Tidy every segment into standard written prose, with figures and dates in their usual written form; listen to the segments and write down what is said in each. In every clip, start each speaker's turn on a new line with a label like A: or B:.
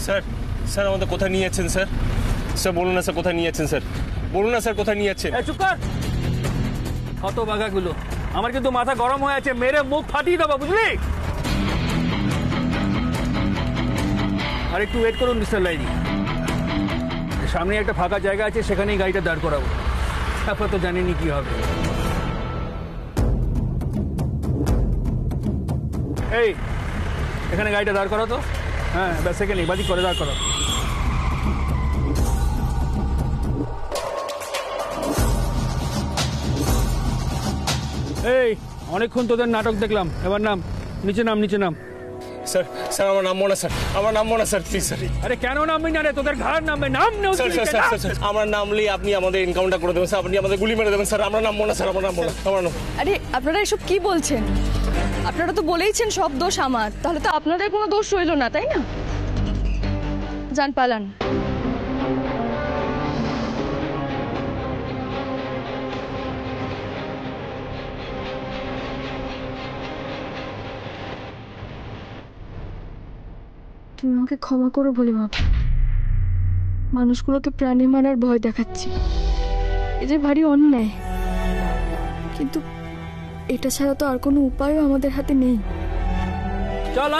A: Sir sir আমাদের কোথায় নিয়ে যাচ্ছেন স্যার? স্যার বলুন না স্যার কোথায় নিয়ে যাচ্ছেন স্যার? বলুন না স্যার কোথায় নিয়ে যাচ্ছেন?
B: চুপ কর, কত বাঘাগুলো! আমার কিন্তু মাথা গরম হয়ে আছে, মেরে মুখ ফাটিয়ে দেবো, বুঝলি? আর একটু ওয়েট করুন মিস্টার লাইনি, সামনে একটা ফাঁকা জায়গা আছে, সেখানেই গাড়িটা দাঁড় করাবো। তারপর তো জানিনি কি হবে। এই এখানে গাড়িটা দাঁড় করা তো। হ্যাঁ ব্যাস, সেখানেই বাদিক করে দাঁড় করা। এই অনেকক্ষণ তোদের নাটক দেখলাম, এবার নাম, নিচে নাম, নিচে নাম।
A: স্যার স্যার আমার নামবো না স্যার, আমার নামবো না স্যার, প্লিজ স্যার।
B: আরে কেন নামবি না রে? তোদের ঘাড় নামবে, নাম নেও।
A: স্যার স্যার স্যার স্যার আমরা নামলেই আপনি আমাদের এনকাউন্টার করে দেবেন স্যার, আপনি আমাদের গুলি মেরে দেবেন স্যার। আমরা নামবো না স্যার, আমরা নামবো না, আমার নাম।
C: আরে আপনারা এসব কি বলছেন? আপনারা তো বলেইছেন সব দোষ আমার, তাহলে তো আপনাদের কোনো দোষ রইল না, তাই না? যান পালান। তুমি আমাকে ক্ষমা করো বলি মা, মানুষগুলোকে প্রাণী মারার ভয় দেখাচ্ছি, এই যে ভারী অন্যায়। কিন্তু এটা ছাড়া তো আর কোনো উপায়ও আমাদের হাতে নেই।
B: চল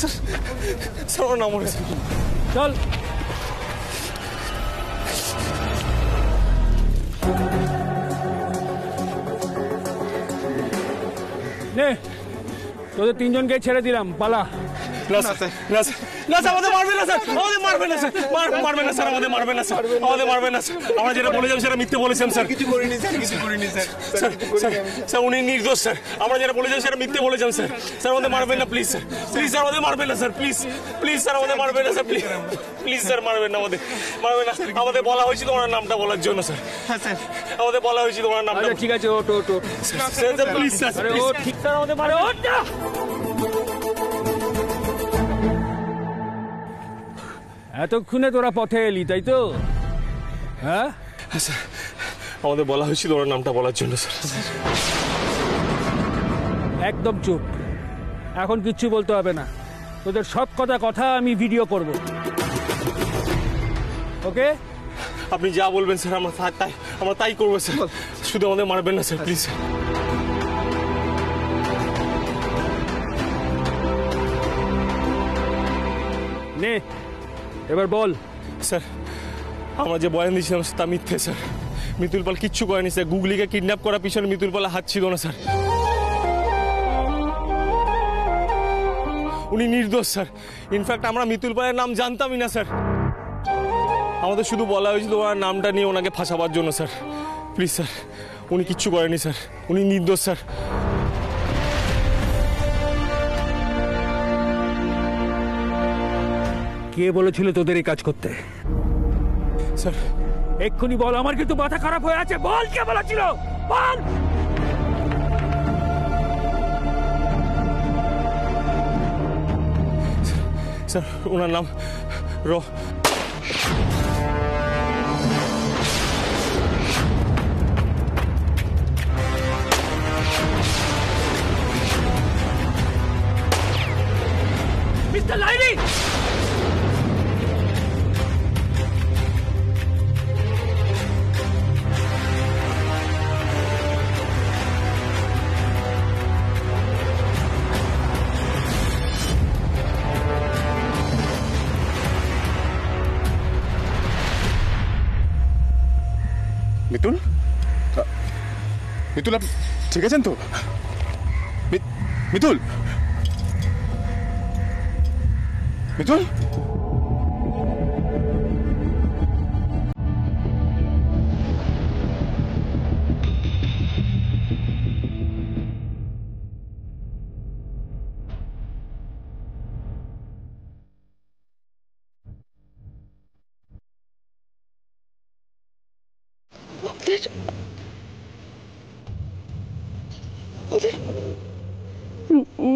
A: স্যার আমার নাম বলেছে,
B: চল। নে, তোদের তিনজনকে ছেড়ে দিলাম, পালা।
A: না স্যার, না স্যার, না স্যার, আমাদের মারবেন না স্যার, আমাদের মারবেন না স্যার, মারবেন না স্যার, আমাদের মারবেন না স্যার, আমাদের মারবেন না স্যার। আমরা যেটা বলেছিলাম সেটা মিথ্যে বলেছেন স্যার। কিছু করিনি স্যার, কিছু করিনি স্যার। স্যার স্যার উনি নির্দোষ স্যার, আমরা যেটা বলেছিলাম সেটা মিথ্যে বলেছেন স্যার। স্যার আমাদের মারবেন না প্লিজ স্যার, প্লিজ স্যার আমাদের মারবেন না স্যার, প্লিজ প্লিজ স্যার আমাদের মারবেন না স্যার, প্লিজ প্লিজ স্যার মারবেন না, আমাদের মারবেন না। আমাদের বলা হয়েছিল ওনার নামটা বলার জন্য স্যার। হ্যাঁ স্যার, আমাদের বলা হয়েছিল ওনার নামটা।
B: ঠিক আছে, ওট ওট ওট
A: স্যার, প্লিজ স্যার,
B: আরে ও ঠিক স্যার, আমাদের মারে, ওট না। এতক্ষণে তোরা পথে এলি, তাই তো? হ্যাঁ
A: স্যার, আমাদের বলা হয়েছিল ওনার নামটা বলার জন্য স্যার।
B: একদম চুপ, এখন কিচ্ছু বলতে হবে না। তোদের সব কথা আমি ভিডিও করব, ওকে?
A: আপনি যা বলবেন স্যার আমরা তাই করবো স্যার, শুধু আমাদের মারবেন না স্যার, প্লিজ।
B: নে এবার বল।
A: স্যার আমরা যে বয়ান দিয়েছিলাম তা মিথ্যে স্যার, মিতুল পাল কিচ্ছু করেনি স্যার। গুগলিকে কিডন্যাপ করার পিছনে মিতুল পালের হাত ছিল না স্যার, উনি নির্দোষ স্যার। ইনফ্যাক্ট আমরা মিতুল পালের নাম জানতামই না স্যার, আমাদের শুধু বলা হয়েছিল ওনার নামটা নিয়ে ওনাকে ফাঁসাবার জন্য স্যার। প্লিজ স্যার, উনি কিচ্ছু করেনি স্যার, উনি নির্দোষ স্যার।
B: কে বলেছিল তোদের এই কাজ করতে?
A: স্যার
B: এক্ষুনি বল, আমার কিন্তু মাথা খারাপ হয়ে আছে, বল কে বলেছিল, বল।
A: স্যার ওনার নাম
B: মিস্টার লাইনি,
D: মিতুল, মিতুল আপনি ঠিক আছেন তো? মিতুল, মিতুল,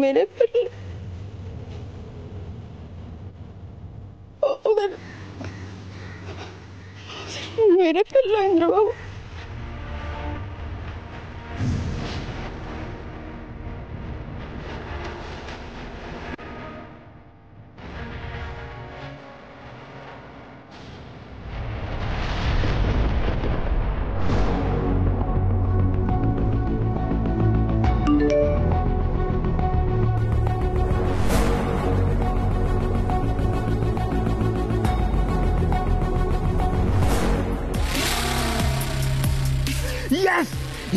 C: মেরে ফেললে, ওদের মেরে ফেললো ইন্দ্রবাবু।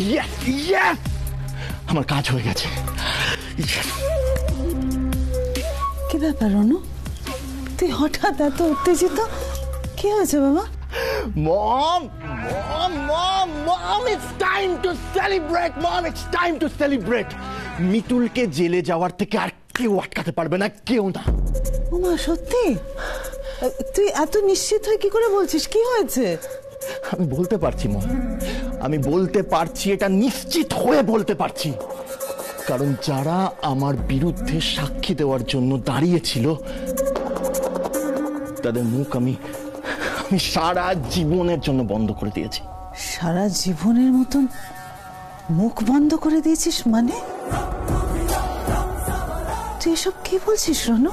E: ইয়েস ইয়েস, আমার কাজ হয়ে গেছে।
F: কি ব্যাপার রনু, তুই হঠাৎ এত উত্তেজিত? কি হয়েছে বাবা?
E: Mom mom mom mom, it's time to celebrate. Mom, it's time to celebrate. মিতুলকে জেলে যাওয়ার থেকে আর কেউ আটকাতে পারবে না, কেউ না।
F: ওমা সত্যি? তুই এত নিশ্চিত হয়ে কি করে বলছিস? কি হয়েছে?
E: আমি বলতে পারছি মম, আমি বলতে পারছি, এটা নিশ্চিত হয়ে বলতে পারছি, কারণ যারা আমার বিরুদ্ধে সাক্ষী দেওয়ার জন্য দাঁড়িয়েছিল তাদের মুখ আমি সারা জীবনের জন্য বন্ধ করে দিয়েছি।
F: সারা জীবনের মতন মুখ বন্ধ করে দিয়েছিস? মানে তুই এসব কি বলছিস রনু?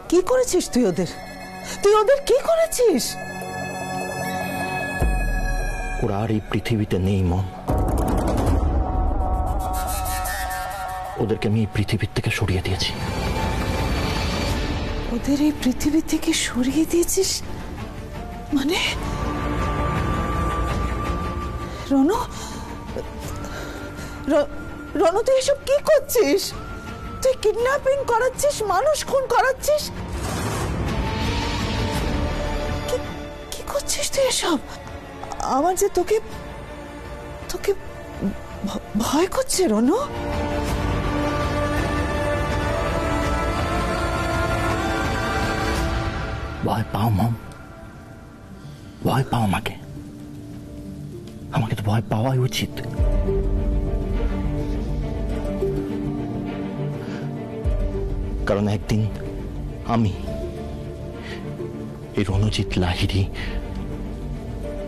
F: কি করেছিস তুই ওদের? তুই ওদের কি করেছিস?
E: ওরা আর এই পৃথিবীতে নেই মম, ওদেরকে আমি এই পৃথিবীর থেকে সরিয়ে দিয়েছি।
F: ওদের এই পৃথিবী থেকে সরিয়ে দিয়েছিস মানে? রনু, রনু তুই এসব কি করছিস? তুই কিডন্যাপিং করাচ্ছিস, মানুষ খুন করাচ্ছিস, কি করছিস তুই এসব? আমার যে তোকে তোকে ভয় করছে রনু।
E: ভয় পাও মম, ভয় পাও আমাকে, আমাকে তো ভয় পাওয়াই উচিত। কারণ একদিন আমি এই রণজিৎ লাহিড়ী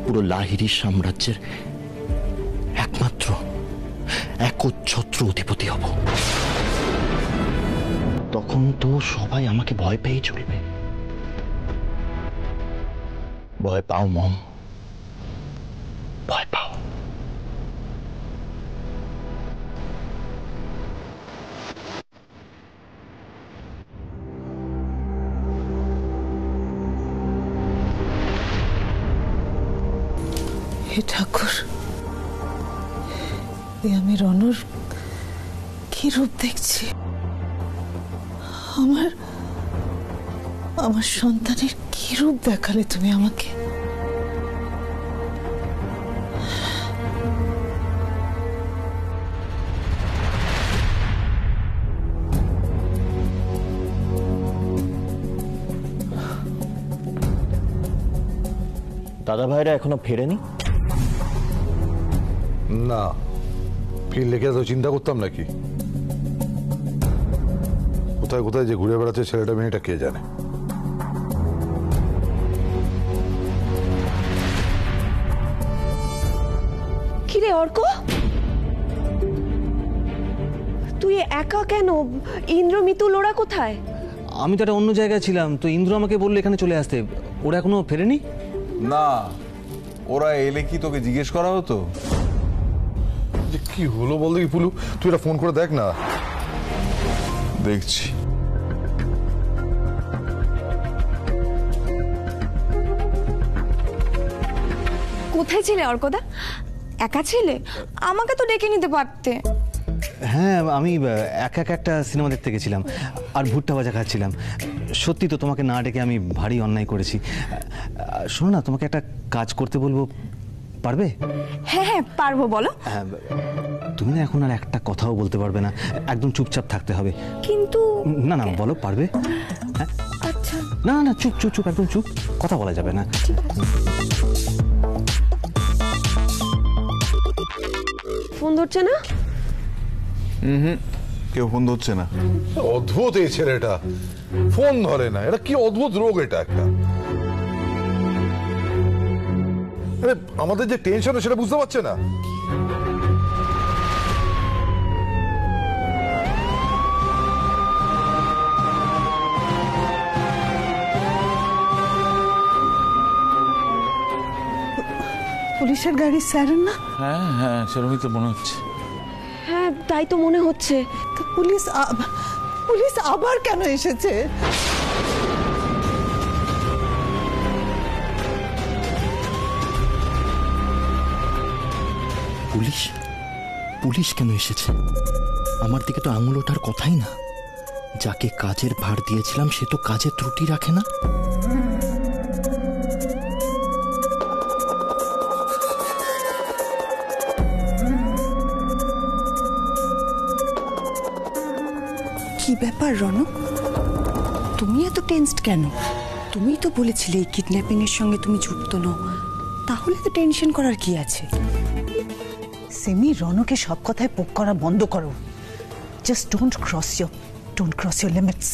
E: পুরো লাহিড়ী সাম্রাজ্যের একমাত্র একচ্ছত্র অধিপতি হব। তখন তো সবাই আমাকে ভয় পেয়ে চলবে। ভয় পাও মম, ভয় পাও।
F: হে ঠাকুর, আমি রনুর কি রূপ দেখছি? আমার সন্তানের কি রূপ দেখালে তুমি আমাকে?
E: দাদা ভাইরা এখনো ফেরেনি?
G: না, ফিরলে কি এত চিন্তা করতাম নাকি? কোথায় কোথায় যে ঘুরে বেড়াচ্ছে ছেলেটা মেয়েটা কে জানে।
H: কিরে অর্ক, তুই একা কেন? ইন্দ্র মিতুল ওরা কোথায়?
B: আমি তো একটা অন্য জায়গায় ছিলাম, তো ইন্দ্র আমাকে বললো এখানে চলে আসতে। ওরা এখনো ফেরেনি?
I: না, ওরা এলে কি তোকে জিজ্ঞেস করা হতো?
G: যে কি হলো বল দেখি পুলু, তুই এটা ফোন করে দেখ না।
I: দেখছি।
C: কোথায় ছিলে অর্কদা? একা ছিলে? আমাকে তো ডেকে নিতে পারতে।
B: হ্যাঁ, আমি একা একটা সিনেমা দেখতে গেছিলাম আর ভুট্টা ভাজা খাচ্ছিলাম। সত্যি তো, তোমাকে না ডেকে আমি ভারী অন্যায় করেছি। শোনো না, তোমাকে একটা কাজ করতে বলবো, পারবে?
C: হ্যাঁ হ্যাঁ পারবো, বলো।
B: হ্যাঁ, তুমি না এখন আর একটা কথাও বলতে পারবে না, একদম চুপচাপ থাকতে হবে।
C: কিন্তু
B: না না, বলো, পারবে? হ্যাঁ
C: আচ্ছা।
B: না না, চুপ চুপ চুপ, একদম চুপ, কথা বলা যাবে না।
H: ফোন ধরছে না?
I: কেউ ফোন ধরছে না।
G: অদ্ভুত এই ছেলেটা, ফোন ধরে না। এটা কি অদ্ভুত রোগ এটা একটা। আমাদের যে টেনশন সেটা বুঝতে পারছে না।
F: পুলিশের গাড়ির সাইরেন না?
I: হ্যাঁ হ্যাঁ, সেরকমই তো মনে হচ্ছে।
H: হ্যাঁ তাই তো মনে হচ্ছে।
F: তো পুলিশ আবার কেন এসেছে?
E: পুলিশ পুলিশ কেন এসেছে? আমার দিকে তো আঙুল ওঠার কথাই না। যাকে কাজের ভার দিয়েছিলাম সে তো কাজে ত্রুটি রাখে না।
F: কি ব্যাপার রনক, তুমি এত টেনসড কেন? তুমি তো বলেছিলে এই কিডন্যাপিং এর সঙ্গে তুমি যুক্ত নও, তাহলে তো টেনশন করার কি আছে? সেমি, রনকে সব কথায় পোক করা বন্ধ করো। Just don't cross your limits.